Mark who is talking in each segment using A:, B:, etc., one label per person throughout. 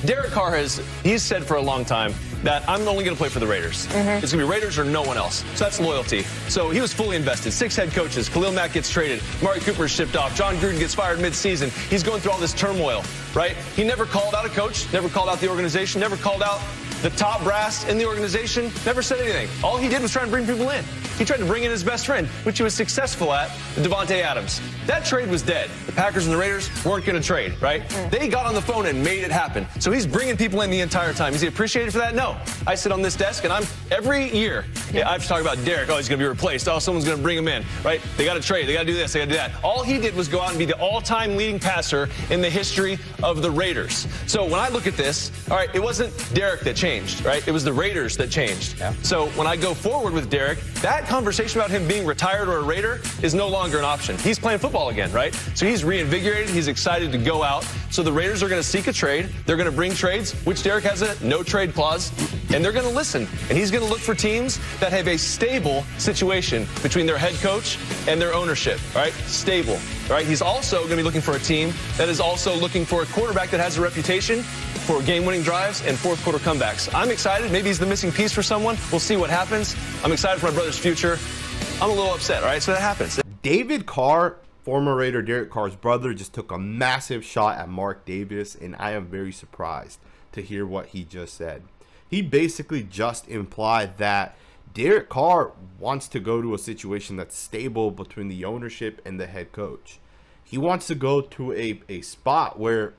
A: Derek Carr he's said for a long time that I'm only going to play for the Raiders. It's going to be Raiders or no one else. So that's loyalty. So he was fully invested. 6 head coaches. Khalil Mack gets traded. Amari Cooper shipped off. John Gruden gets fired mid-season. He's going through all this turmoil, right? He never called out a coach, never called out the organization, never called out the top brass in the organization, never said anything. All he did was try to bring people in. He tried to bring in his best friend, which he was successful at, Devante Adams. That trade was dead. The Packers and the Raiders weren't going to trade, right? They got on the phone and made it happen. So he's bringing people in the entire time. Is he appreciated for that? No. I sit on this desk, and every year, I've talked about Derek. Oh, he's going to be replaced. Oh, someone's going to bring him in, right? They got to trade. They got to do this. They got to do that. All he did was go out and be the all-time leading passer in the history of the Raiders. So when I look at this, all right, it wasn't Derek that changed, right? It was the Raiders that changed. Yeah. So when I go forward with Derek, that conversation about him being retired or a Raider is no longer an option. He's playing football again, right? So he's reinvigorated. He's excited to go out. So the Raiders are going to seek a trade. They're going to bring trades, which Derek has a no-trade clause, and they're going to listen. And he's going to look for teams that have a stable situation between their head coach and their ownership, right? Stable, right? He's also going to be looking for a team that is also looking for a quarterback that has a reputation for game-winning drives and fourth-quarter comebacks. I'm excited. Maybe he's the missing piece for someone. We'll see what happens. I'm excited for my brother's future. I'm a little upset, all right? So that happens.
B: David Carr, former Raider Derek Carr's brother, just took a massive shot at Mark Davis, and I am very surprised to hear what he just said. He basically just implied that Derek Carr wants to go to a situation that's stable between the ownership and the head coach. He wants to go to a spot where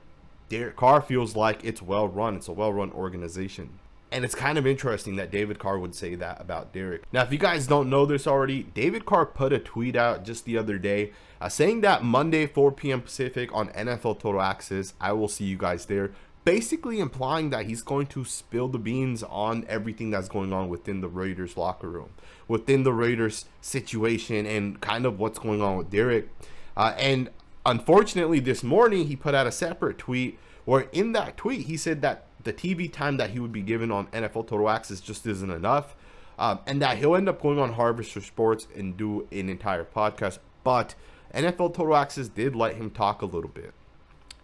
B: Derek Carr feels like it's well run. It's a well-run organization. And it's kind of interesting that David Carr would say that about Derek. Now, if you guys don't know this already, David Carr put a tweet out just the other day saying that Monday, 4 p.m. Pacific on NFL Total Access, I will see you guys there. Basically implying that he's going to spill the beans on everything that's going on within the Raiders locker room, within the Raiders situation, and kind of what's going on with Derek. And unfortunately, this morning, he put out a separate tweet where in that tweet, he said that the TV time that he would be given on NFL Total Access just isn't enough, and that he'll end up going on Harvester Sports and do an entire podcast. But NFL Total Access did let him talk a little bit.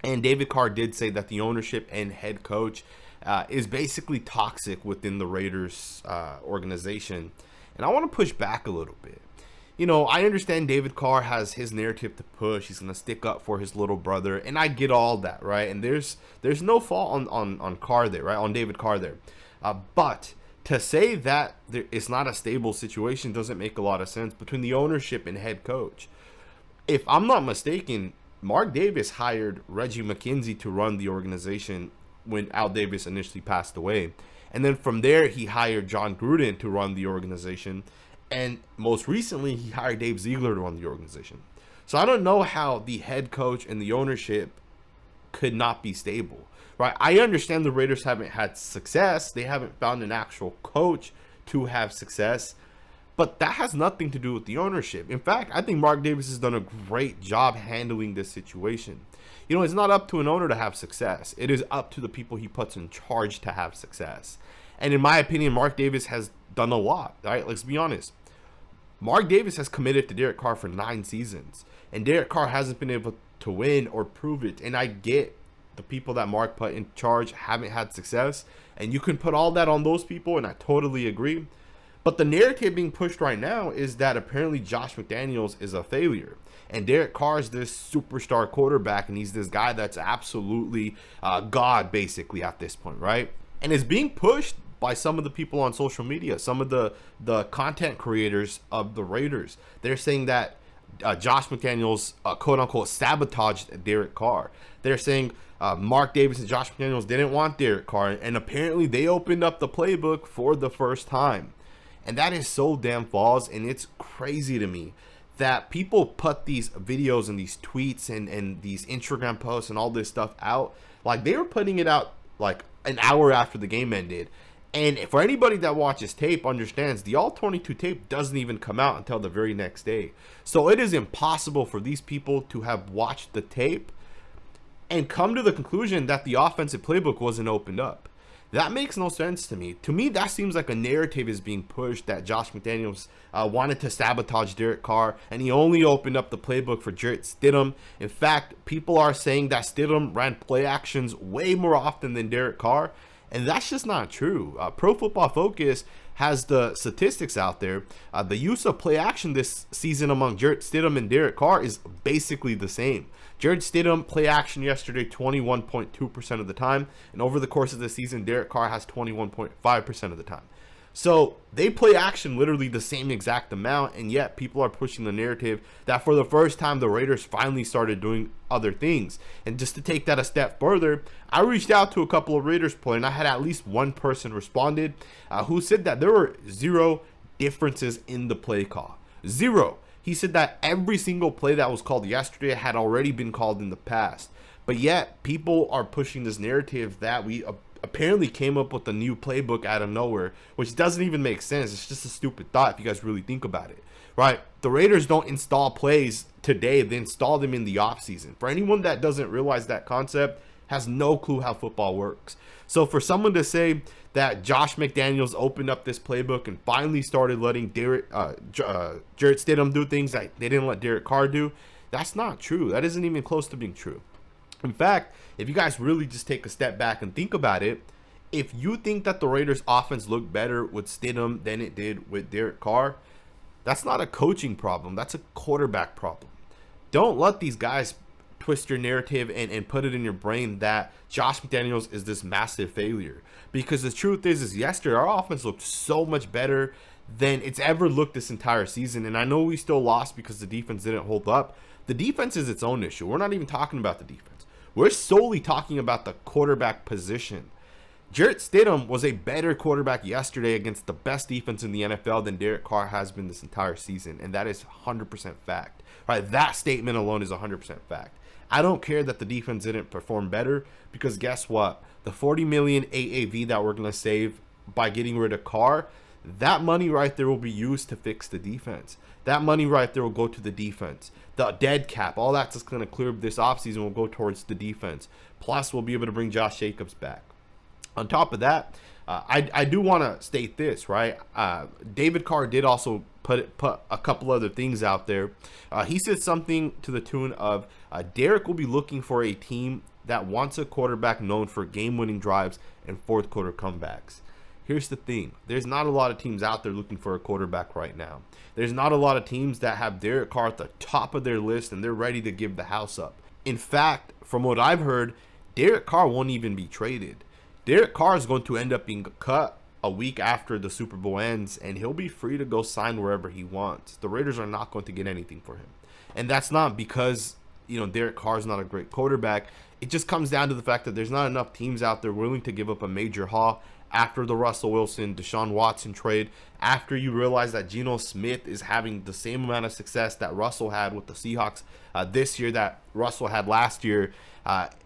B: And David Carr did say that the ownership and head coach is basically toxic within the Raiders organization. And I want to push back a little bit. You know, I understand David Carr has his narrative to push. He's going to stick up for his little brother. And I get all that, right? And there's no fault on Carr there, right? On David Carr there. But to say that it's not a stable situation doesn't make a lot of sense between the ownership and head coach. If I'm not mistaken, Mark Davis hired Reggie McKenzie to run the organization when Al Davis initially passed away. And then from there, he hired John Gruden to run the organization. And most recently, he hired Dave Ziegler to run the organization. So I don't know how the head coach and the ownership could not be stable, right? I understand the Raiders haven't had success. They haven't found an actual coach to have success. But that has nothing to do with the ownership. In fact, I think Mark Davis has done a great job handling this situation. You know, it's not up to an owner to have success. It is up to the people he puts in charge to have success. And in my opinion, Mark Davis has done a lot, right? Let's be honest. Mark Davis has committed to Derek Carr for 9 seasons. And Derek Carr hasn't been able to win or prove it. And I get the people that Mark put in charge haven't had success. And you can put all that on those people, and I totally agree. But the narrative being pushed right now is that apparently Josh McDaniels is a failure. And Derek Carr is this superstar quarterback, and he's this guy that's absolutely God, basically, at this point, right? And it's being pushed by some of the people on social media, some of the content creators of the Raiders. They're saying that Josh McDaniels, quote-unquote, sabotaged Derek Carr. They're saying Mark Davis and Josh McDaniels didn't want Derek Carr, and apparently they opened up the playbook for the first time. And that is so damn false, and it's crazy to me that people put these videos and these tweets and these Instagram posts and all this stuff out. Like, they were putting it out like an hour after the game ended. And for anybody that watches tape understands, the All-22 tape doesn't even come out until the very next day. So it is impossible for these people to have watched the tape and come to the conclusion that the offensive playbook wasn't opened up. That makes no sense to me. To me, that seems like a narrative is being pushed that Josh McDaniels wanted to sabotage Derek Carr, and he only opened up the playbook for Jarrett Stidham. In fact, people are saying that Stidham ran play actions way more often than Derek Carr, and that's just not true. Pro Football Focus has the statistics out there. The use of play action this season among Jarrett Stidham and Derek Carr is basically the same. Jarrett Stidham play action yesterday 21.2% of the time, and over the course of the season, Derek Carr has 21.5% of the time. So they play action literally the same exact amount, and yet people are pushing the narrative that for the first time the Raiders finally started doing other things. And just to take that a step further, I reached out to a couple of Raiders players, and I had at least one person responded who said that there were zero differences in the play call. Zero. He said that every single play that was called yesterday had already been called in the past. But yet people are pushing this narrative that we apparently came up with a new playbook out of nowhere, which doesn't even make sense. It's just a stupid thought if you guys really think about it, right? The Raiders don't install plays today. They install them in the offseason. For anyone that doesn't realize that concept, has no clue how football works. So for someone to say that Josh McDaniels opened up this playbook and finally started letting Jarrett Stidham do things that they didn't let Derek Carr do, that's not true. That isn't even close to being true. In fact, if you guys really just take a step back and think about it, if you think that the Raiders offense looked better with Stidham than it did with Derek Carr, that's not a coaching problem. That's a quarterback problem. Don't let these guys twist your narrative and put it in your brain that Josh McDaniels is this massive failure. Because the truth is yesterday our offense looked so much better than it's ever looked this entire season. And I know we still lost because the defense didn't hold up. The defense is its own issue. We're not even talking about the defense. We're solely talking about the quarterback position. Jarrett Stidham was a better quarterback yesterday against the best defense in the NFL than Derek Carr has been this entire season. And that is 100% fact. Right? That statement alone is 100% fact. I don't care that the defense didn't perform better, because guess what? The $40 million AAV that we're going to save by getting rid of Carr, that money right there will be used to fix the defense. That money right there will go to the defense. The dead cap, all that's just going to clear this offseason will go towards the defense. Plus, we'll be able to bring Josh Jacobs back. On top of that, I do want to state this, right? David Carr did also put a couple other things out there. He said something to the tune of, Derek will be looking for a team that wants a quarterback known for game-winning drives and fourth quarter comebacks. Here's the thing. There's not a lot of teams out there looking for a quarterback right now. There's not a lot of teams that have Derek Carr at the top of their list and they're ready to give the house up. In fact, from what I've heard, Derek Carr won't even be traded. Derek Carr is going to end up being cut a week after the Super Bowl ends, and he'll be free to go sign wherever he wants. The Raiders are not going to get anything for him. And that's not because, Derek Carr is not a great quarterback. It just comes down to the fact that there's not enough teams out there willing to give up a major haul after the Russell Wilson, Deshaun Watson trade, after you realize that Geno Smith is having the same amount of success that Russell had with the Seahawks this year that Russell had last year.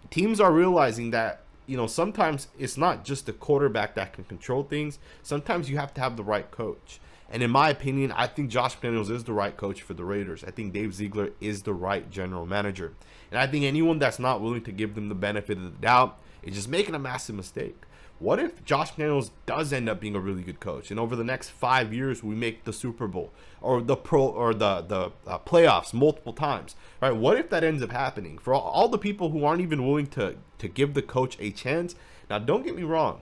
B: Teams are realizing that sometimes it's not just the quarterback that can control things. Sometimes you have to have the right coach. And in my opinion, I think Josh McDaniels is the right coach for the Raiders. I think Dave Ziegler is the right general manager. And I think anyone that's not willing to give them the benefit of the doubt is just making a massive mistake. What if Josh McDaniels does end up being a really good coach, and over the next 5 years we make the Super Bowl or the playoffs multiple times, right? What if that ends up happening? For all the people who aren't even willing to give the coach a chance, now don't get me wrong.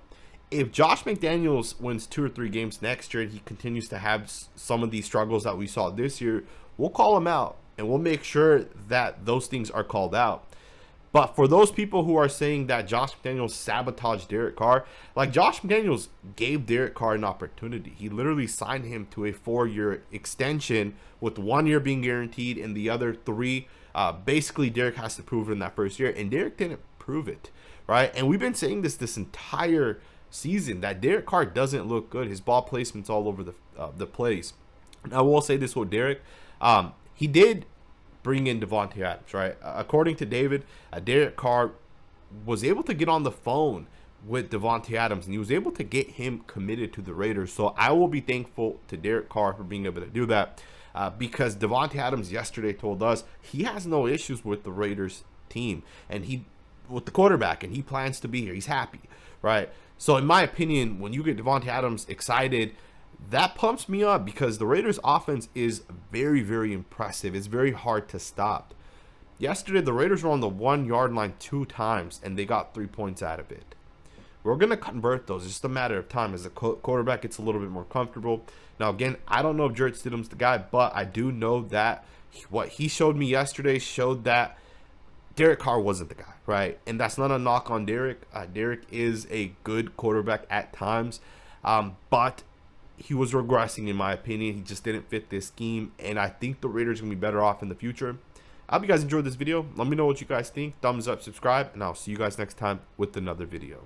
B: If Josh McDaniels wins 2 or 3 games next year and he continues to have some of these struggles that we saw this year, we'll call him out and we'll make sure that those things are called out. But for those people who are saying that Josh McDaniels sabotaged Derek Carr, like Josh McDaniels gave Derek Carr an opportunity. He literally signed him to a 4-year extension with 1 year being guaranteed and the other 3. Basically, Derek has to prove it in that first year, and Derek didn't prove it, right? And we've been saying this entire season that Derek Carr doesn't look good. His ball placement's all over the place. And I will say this with Derek. He did bring in Devante Adams, right? According to David, Derek Carr was able to get on the phone with Devante Adams, and he was able to get him committed to the Raiders. So I will be thankful to Derek Carr for being able to do that, because Devante Adams yesterday told us he has no issues with the Raiders team, and he with the quarterback, and he plans to be here. He's happy, right? So in my opinion, when you get Devante Adams excited, that pumps me up because the Raiders offense is very, very impressive. It's very hard to stop. Yesterday, the Raiders were on the 1 yard line 2 times, and they got 3 points out of it. We're going to convert those. It's just a matter of time as the quarterback gets a little bit more comfortable. Now, again, I don't know if Jarrett Stidham's the guy, but I do know that what he showed me yesterday showed that Derek Carr wasn't the guy, right? And that's not a knock on Derek. Derek is a good quarterback at times, but he was regressing in my opinion. He just didn't fit this scheme, and I think the Raiders are going to be better off in the future. I hope you guys enjoyed this video. Let me know what you guys think. Thumbs up, subscribe, and I'll see you guys next time with another video.